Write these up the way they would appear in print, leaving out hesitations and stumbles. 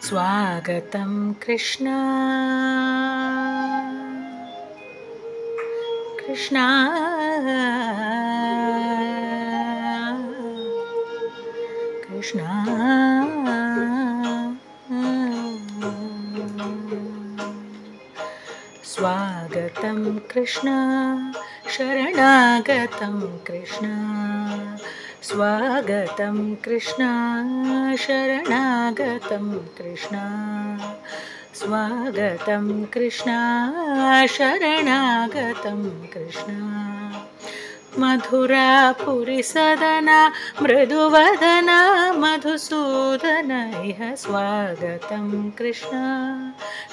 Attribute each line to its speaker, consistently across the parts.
Speaker 1: स्वागतं कृष्ण कृष्ण कृष्ण स्वागतं कृष्ण शरणागतं कृष्ण स्वागतं कृष्ण शरणागतं कृष्ण स्वागतं कृष्ण शरणागतं कृष्ण मधुरापुरी सदना मृदुवदना मधुसूदन इह स्वागतं कृष्ण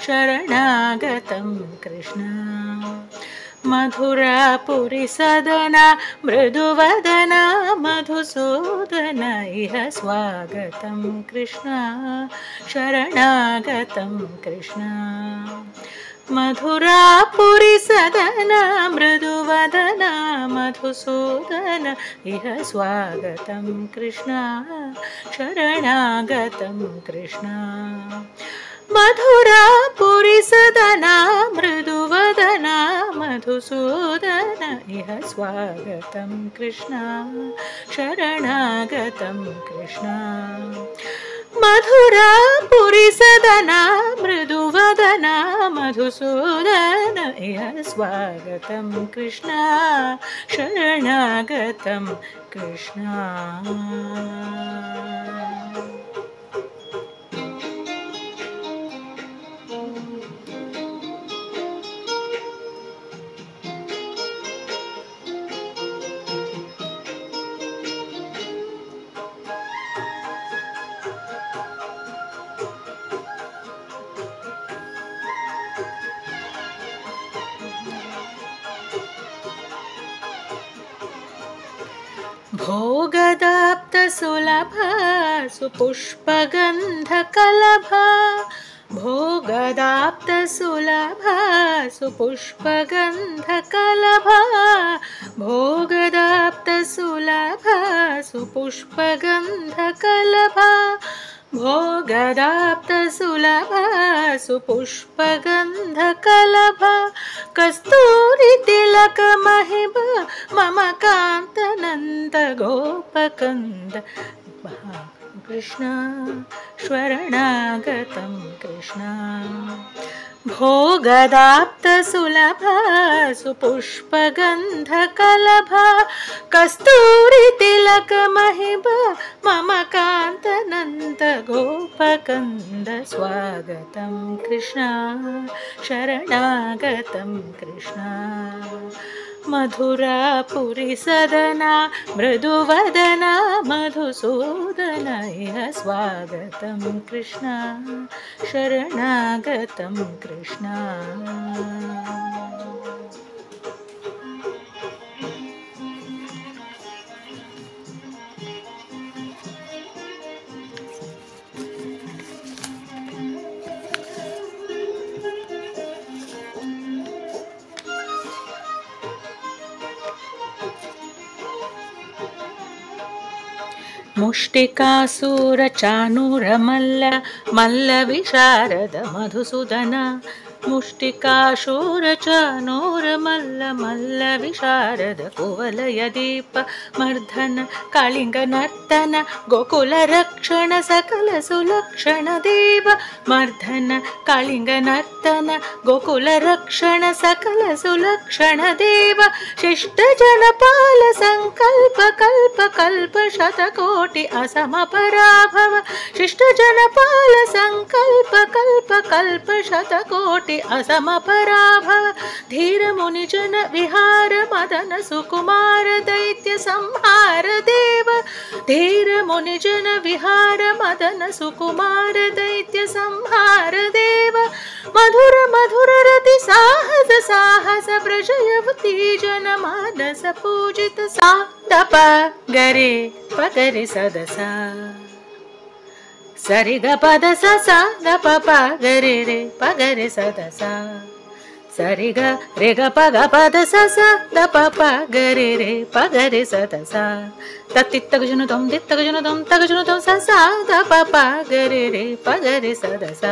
Speaker 1: शरणागतं कृष्ण मधुरापुरी सदना मृदुवदना मधुसूदन इह स्वागतं कृष्ण शरणागतं कृष्ण मधुरापुरी सदना मृदुवदना मधुसूदन इह स्वागतं कृष्ण शरणागतं कृष्ण मधुरापुरी सदना मृदुवदना मधुसूदन इह स्वागतं कृष्ण शरणागतं कृष्ण मधुरापुरी सदना मृदुवदना मधुसूदन इह स्वागतं कृष्ण शरणागतं कृष्ण भोगदाप्तसुलभा सुपुष्पगन्धकलभा भोगदाप्तसुलभा सुपुष्पगन्धकलभा भोगदाप्तसुलभा सुपुष्पगन्धकलभा भोगदाप्तसुलभा सुपुष्पगन्धकलभा कस्तूरितिलकमहिमा मम कान्तनन्द गोपकन्द कृष्ण शरणागतं कृष्ण भोगदाप्तसुलभा सुपुष्पगन्धकलभा कस्तूरितिलकमहिमा मम कान्तनन्द गोपकन्द स्वागतं कृष्ण शरणागतं कृष्ण मधुरापुरी सदना मृदुवदना मधुसूदन इह स्वागतं कृष्ण शरणागतं कृष्ण मुष्टिकासूरचाणूरमल्ल मल्लविशारद मधुसूदन मुष्टिकाशूरचाणूरमल्ल मल्लविशारद कुवलयदीप मर्दन कालिङ्गनर्तन गोकुलरक्षण सकल सुलक्षण देव मर्दन कालिङ्गनर्तन गोकुलरक्षण सकल सुलक्षण देव शिष्टजनपाल संकल्प कल्प कल्प शतकोटि असमपराभव शिष्टजनपाल संकल्प कल्प कल्प शतकोटि असमपराभव धीर मुनिजन विहार मदन सुकुमार दैत्य संहार देव धीर मुनिजन विहार मदन सुकुमार दैत्य संहार देव मधुर मधुर रति साहस साहस प्रजयवती जन मानस पूजित सा दप गरे पगरे सदसा सरि ग पद सा ग प प गरे रे पगरे सदसा సరి గ రే గ ప గ పద స స ద ప ప గ రే రే ప గ రే స ద స తత్తిత్తగ జునుదం దిత్తగ జునుదం తగ జునుదం స స ద ప ప గ రే రే ప గ రే స ద స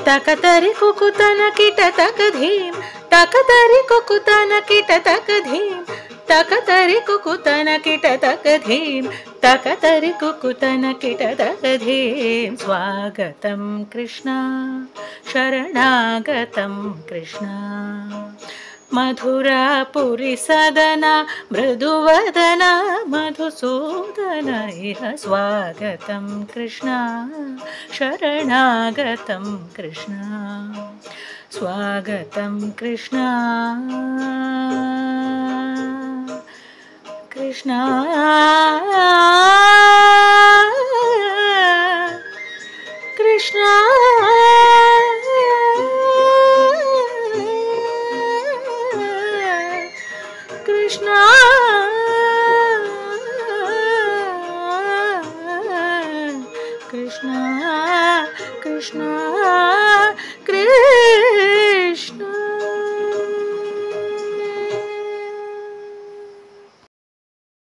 Speaker 1: తకతరి కుకుతన కిట తక ధీం తకతరి కుకుతన కిట తక ధీం తకతరి కుకుతన కిట తక ధీం తకతరి కుకుతన కిట తక ధీం స్వాగతం కృష్ణ శరణాగతం కృష్ణ మధురాపురి సదన మృదువదన మధుసూదన ఇహ స్వాగతం కృష్ణ శరణాగతం కృష్ణ స్వాగతం కృష్ణ కృష్ణ కృష్ణ కృష్ణ కృష్ణ కృష్ణ